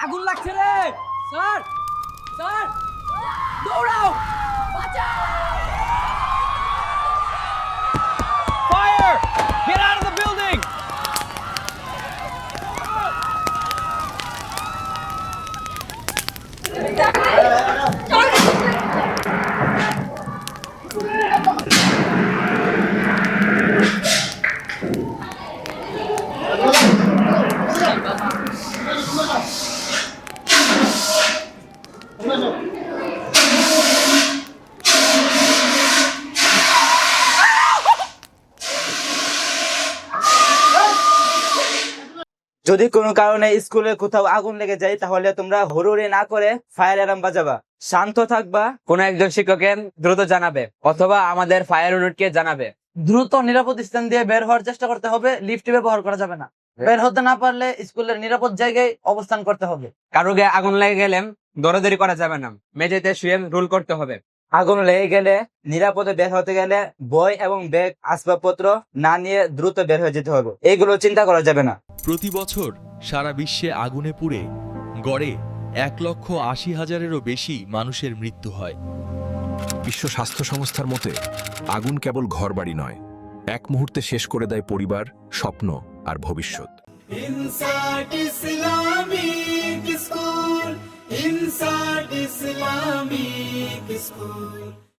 আগুন লাগছে রে স্যার স্যার দৌড়াও বাঁচাও Fire! Get out of the building! যদি কোনো কারণে স্কুলে কোথাও আগুন লেগে যায় তাহলে তোমরা হুড়ুড়ি না করে ফায়ার অ্যালার্ম বাজাবা, শান্ত থাকবা, কোনো একজন শিক্ষককে দ্রুত জানাবে অথবা আমাদের ফায়ার ইউনিটকে জানাবে। দ্রুত নিরাপদ স্থান দিয়ে বের হওয়ার চেষ্টা করতে হবে, লিফট ব্যবহার করা যাবে না। বের হতে না পারলে স্কুলের নিরাপদ জায়গায় অবস্থান করতে হবে। কারো গায়ে আগুন লেগে গেলে দৌড়াদৌড়ি করা যাবে না, মেঝেতে শুয়ে রুল করতে হবে। আগুন লেগে গেলে নিরাপদে বের হতে গেলে বই এবং ব্যাগ আসবাবপত্র না নিয়ে দ্রুত বের হয়ে যেতে হবে, এইগুলো চিন্তা করা যাবে না। প্রতি বছর সারা বিশ্বে আগুনে পুড়ে গড়ে 1,80,000-এরও বেশি মানুষের মৃত্যু হয়। বিশ্ব স্বাস্থ্য সংস্থার মতে আগুন কেবল ঘরবাড়ি নয়, এক মুহূর্তে শেষ করে দেয় পরিবার, স্বপ্ন আর ভবিষ্যৎ। Insight Islamic school, insight Islamic school.